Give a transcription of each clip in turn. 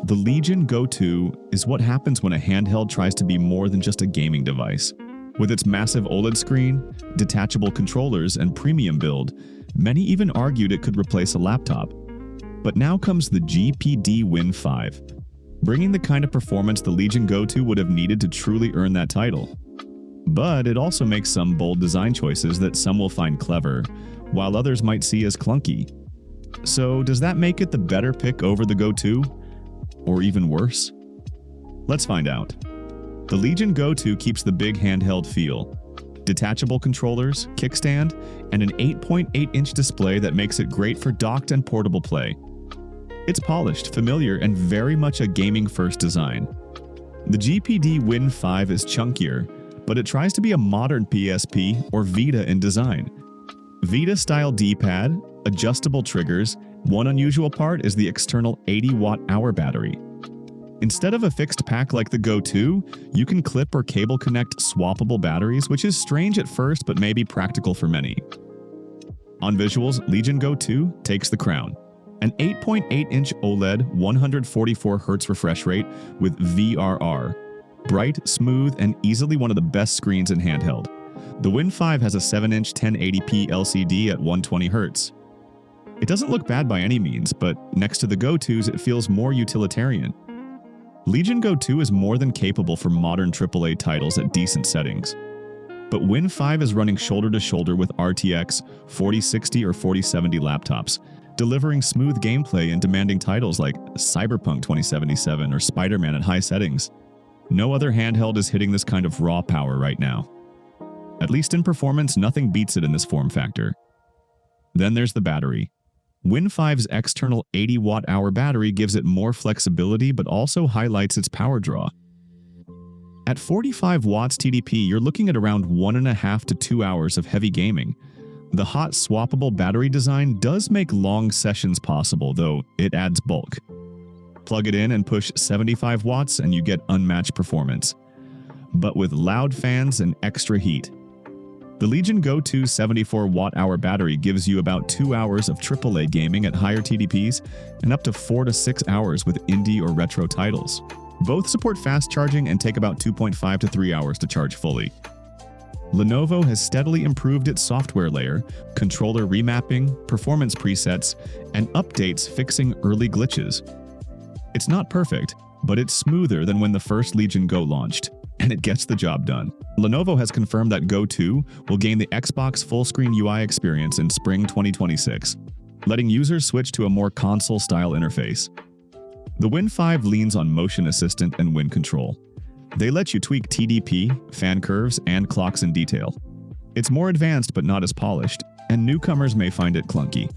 The Legion Go 2 is what happens when a handheld tries to be more than just a gaming device. With its massive OLED screen, detachable controllers, and premium build, many even argued it could replace a laptop. But now comes the GPD Win 5, bringing the kind of performance the Legion Go 2 would have needed to truly earn that title. But it also makes some bold design choices that some will find clever, while others might see as clunky. So does that make it the better pick over the Go 2? Or even worse? Let's find out. The Legion Go 2 keeps the big handheld feel. Detachable controllers, kickstand, and an 8.8-inch display that makes it great for docked and portable play. It's polished, familiar, and very much a gaming-first design. The GPD Win 5 is chunkier, but it tries to be a modern PSP or Vita in design. Vita-style D-pad, adjustable triggers. One unusual part is the external 80-watt-hour battery. Instead of a fixed pack like the Go 2, you can clip or cable connect swappable batteries, which is strange at first but may be practical for many. On visuals, Legion Go 2 takes the crown. An 8.8-inch OLED 144Hz refresh rate with VRR. Bright, smooth, and easily one of the best screens in handheld. The Win 5 has a 7-inch 1080p LCD at 120Hz. It doesn't look bad by any means, but next to the Go 2s, it feels more utilitarian. Legion Go 2 is more than capable for modern AAA titles at decent settings. But Win 5 is running shoulder to shoulder with RTX 4060 or 4070 laptops, delivering smooth gameplay in demanding titles like Cyberpunk 2077 or Spider-Man at high settings. No other handheld is hitting this kind of raw power right now. At least in performance, nothing beats it in this form factor. Then there's the battery. Win 5's external 80-watt-hour battery gives it more flexibility but also highlights its power draw. At 45 watts TDP, you're looking at around 1.5 to 2 hours of heavy gaming. The hot swappable battery design does make long sessions possible, though it adds bulk. Plug it in and push 75 watts and you get unmatched performance, but with loud fans and extra heat. The Legion Go 2 74-watt-hour battery gives you about 2 hours of AAA gaming at higher TDPs and up to 4 to 6 hours with indie or retro titles. Both support fast charging and take about 2.5 to 3 hours to charge fully. Lenovo has steadily improved its software layer, controller remapping, performance presets, and updates fixing early glitches. It's not perfect, but it's smoother than when the first Legion Go launched, and it gets the job done. Lenovo has confirmed that Go 2 will gain the Xbox full-screen UI experience in spring 2026, letting users switch to a more console-style interface. The Win 5 leans on motion assistant and Win control. They let you tweak TDP, fan curves, and clocks in detail. It's more advanced but not as polished, and newcomers may find it clunky.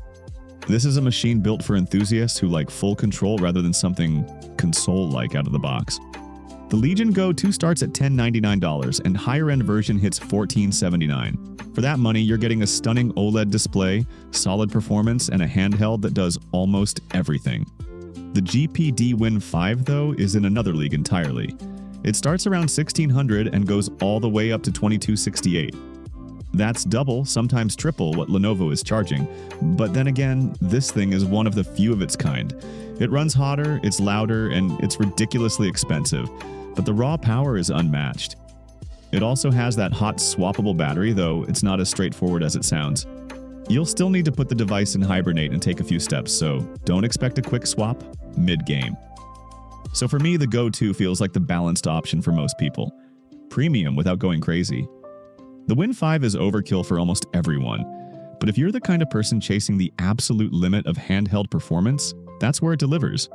This is a machine built for enthusiasts who like full control rather than something console-like out of the box. The Legion Go 2 starts at $1,099 and higher-end version hits $1,479. For that money, you're getting a stunning OLED display, solid performance, and a handheld that does almost everything. The GPD Win 5, though, is in another league entirely. It starts around $1,600 and goes all the way up to $2,268. That's double, sometimes triple, what Lenovo is charging. But then again, this thing is one of the few of its kind. It runs hotter, it's louder, and it's ridiculously expensive. But the raw power is unmatched. It also has that hot swappable battery, though it's not as straightforward as it sounds. You'll still need to put the device in hibernate and take a few steps, so don't expect a quick swap mid-game. So for me, the Go 2 feels like the balanced option for most people. Premium without going crazy. The Win 5 is overkill for almost everyone, but if you're the kind of person chasing the absolute limit of handheld performance, that's where it delivers.